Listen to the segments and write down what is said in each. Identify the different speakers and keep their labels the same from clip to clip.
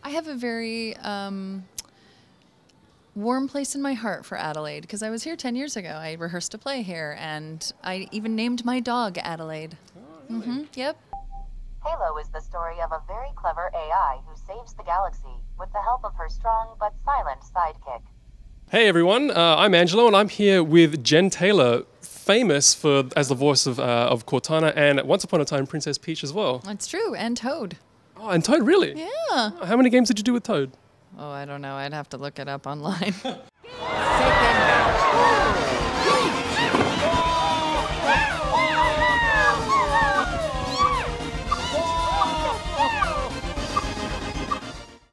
Speaker 1: I have a very warm place in my heart for Adelaide because I was here 10 years ago. I rehearsed a play here, and I even named my dog Adelaide.
Speaker 2: Oh, really?
Speaker 1: Yep.
Speaker 3: Halo is the story of a very clever AI who saves the galaxy with the help of her strong but silent sidekick.
Speaker 2: Hey everyone, I'm Angelo, and I'm here with Jen Taylor, famous as the voice of Cortana and Once Upon a Time Princess Peach as well.
Speaker 1: That's true, and Toad.
Speaker 2: Oh, and Toad, really?
Speaker 1: Yeah.
Speaker 2: Oh, how many games did you do with Toad?
Speaker 1: Oh, I don't know. I'd have to look it up online.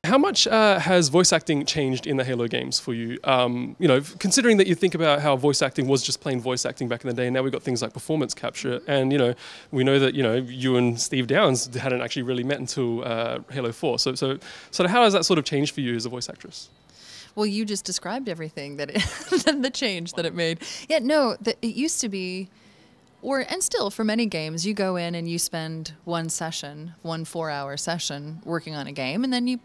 Speaker 2: How much has voice acting changed in the Halo games for you? You know, considering that you think about how voice acting was just plain voice acting back in the day, and now we've got things like performance capture, and you know, we know that you and Steve Downes hadn't actually really met until Halo 4. So how has that sort of changed for you as a voice actress?
Speaker 1: Well, you just described everything that the change that it made. Yeah, no, it used to be. And still, for many games, you go in and you spend one 4-hour session working on a game, and then you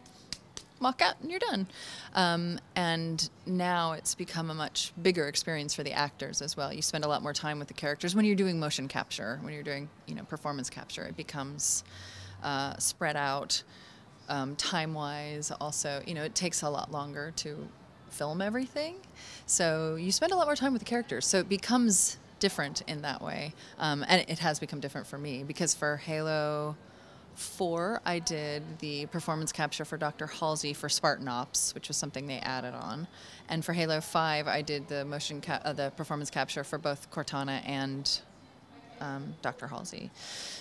Speaker 1: walk out and you're done. And now it's become a much bigger experience for the actors as well. You spend a lot more time with the characters. When you're doing motion capture, when you're doing performance capture, it becomes spread out time-wise. Also, it takes a lot longer to film everything. So you spend a lot more time with the characters. So it becomes different in that way. And it has become different for me because for Halo 4, I did the performance capture for Dr. Halsey for Spartan Ops, which was something they added on. And for Halo 5, I did the the performance capture for both Cortana and Dr. Halsey.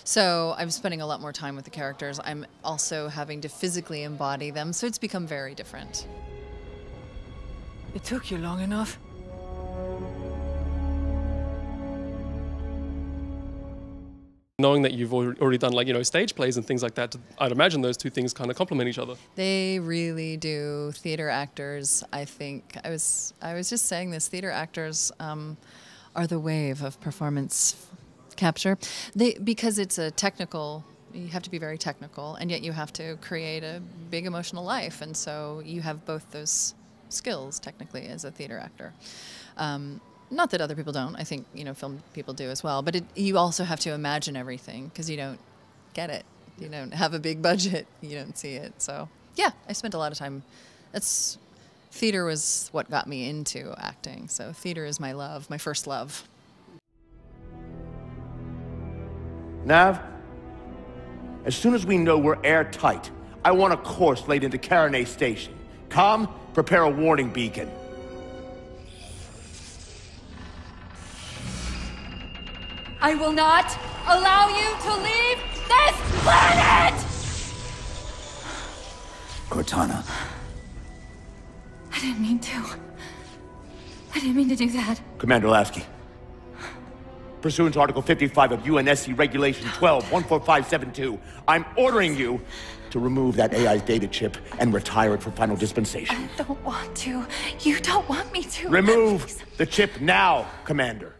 Speaker 1: So I'm spending a lot more time with the characters. I'm also having to physically embody them, so it's become very different.
Speaker 4: It took you long enough.
Speaker 2: Knowing that you've already done stage plays and things like that, I'd imagine those two things kind of complement each other.
Speaker 1: They really do. Theater actors, I think, I was just saying this, theater actors are the wave of performance capture. Because it's a technical, you have to be very technical, and yet you have to create a big emotional life, and so you have both those skills technically as a theater actor. Not that other people don't. I think, film people do as well. But you also have to imagine everything because you don't get it. You don't have a big budget. You don't see it. So, yeah, I spent a lot of time. Theater was what got me into acting. So theater is my love, my first love.
Speaker 5: Nav, as soon as we know we're airtight, I want a course laid into Carinay Station. Com, prepare a warning beacon.
Speaker 6: I will not allow you to leave this planet!
Speaker 4: Cortana.
Speaker 6: I didn't mean to. I didn't mean to do that.
Speaker 5: Commander Lasky, pursuant to Article 55 of UNSC Regulation 12-14572, I'm ordering you to remove that AI's data chip and retire it for final dispensation.
Speaker 6: I don't want to. You don't want me to.
Speaker 5: Remove the chip now, Commander.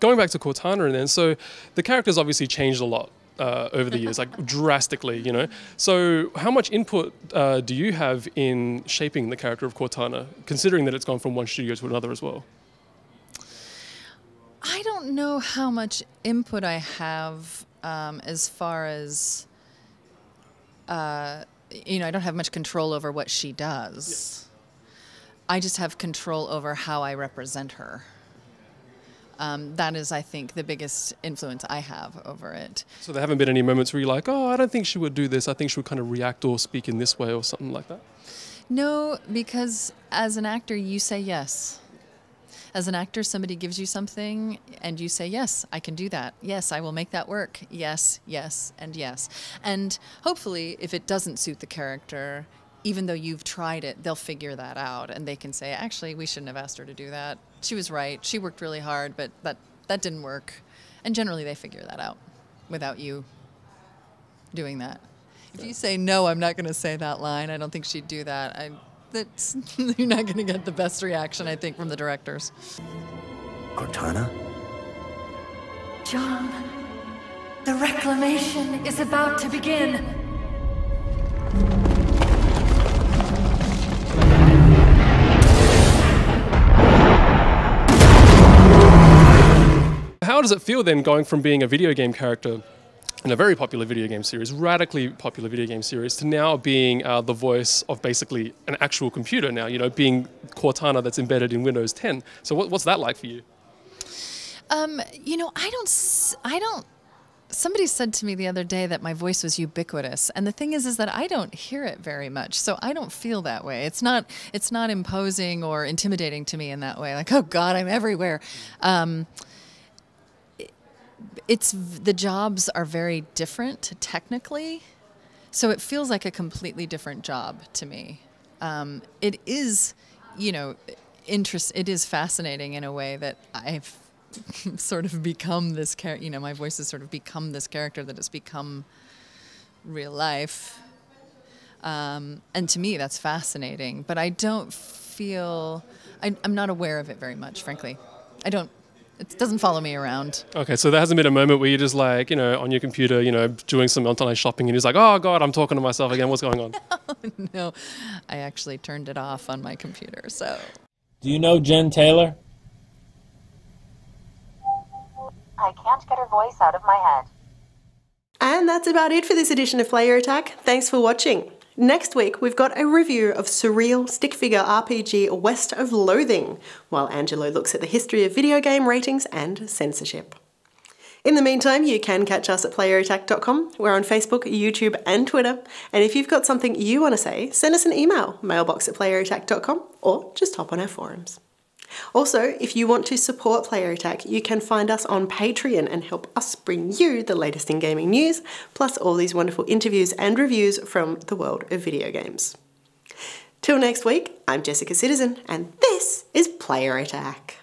Speaker 2: Going back to Cortana, and then, so the character's obviously changed a lot over the years, like drastically, So how much input do you have in shaping the character of Cortana, considering that it's gone from one studio to another as well?
Speaker 1: I don't know how much input I have as far as, I don't have much control over what she does. Yes. I just have control over how I represent her. That is, I think, the biggest influence I have over it.
Speaker 2: So there haven't been any moments where you're like, oh, I don't think she would do this. I think she would kind of react or speak in this way or something like that?
Speaker 1: No, because as an actor, you say yes. As an actor, somebody gives you something and you say, yes, I can do that. Yes, I will make that work. Yes, yes, and yes. And hopefully, if it doesn't suit the character, even though you've tried it, they'll figure that out and they can say, actually, we shouldn't have asked her to do that. She was right. She worked really hard, but that didn't work. And generally they figure that out without you doing that. If you say, no, I'm not going to say that line, I don't think she'd do that. You're not going to get the best reaction, I think, from the directors.
Speaker 4: Cortana?
Speaker 6: John, the reclamation is about to begin.
Speaker 2: how does it feel then going from being a video game character in a very popular video game series, radically popular video game series, to now being the voice of basically an actual computer now, you know, being Cortana that's embedded in Windows 10. So what's that like for you?
Speaker 1: You know, I don't, somebody said to me the other day that my voice was ubiquitous. And the thing is that I don't hear it very much. So I don't feel that way. It's not imposing or intimidating to me in that way. Like, oh God, I'm everywhere. The jobs are very different technically, so it feels like a completely different job to me. It is, you know, it is fascinating in a way that I've sort of become this character. You know, my voice has sort of become this character that has become real life, and to me that's fascinating. But I don't feel I'm not aware of it very much, frankly. It doesn't follow me around.
Speaker 2: Okay, so there hasn't been a moment where you're just like, you know, on your computer, you know, doing some online shopping and you're just like, oh God, I'm talking to myself again, what's going on?
Speaker 1: No, I actually turned it off on my computer, so.
Speaker 7: Do you know Jen Taylor?
Speaker 3: I can't get her voice out of my head.
Speaker 8: And that's about it for this edition of Player Attack. Thanks for watching. Next week, we've got a review of surreal stick figure RPG West of Loathing, while Angelo looks at the history of video game ratings and censorship. In the meantime, you can catch us at playerattack.com. We're on Facebook, YouTube and Twitter. And if you've got something you want to say, send us an email, mailbox@playerattack.com, or just hop on our forums. Also, if you want to support Player Attack, you can find us on Patreon and help us bring you the latest in gaming news, plus all these wonderful interviews and reviews from the world of video games. Till next week, I'm Jessica Citizen, and this is Player Attack.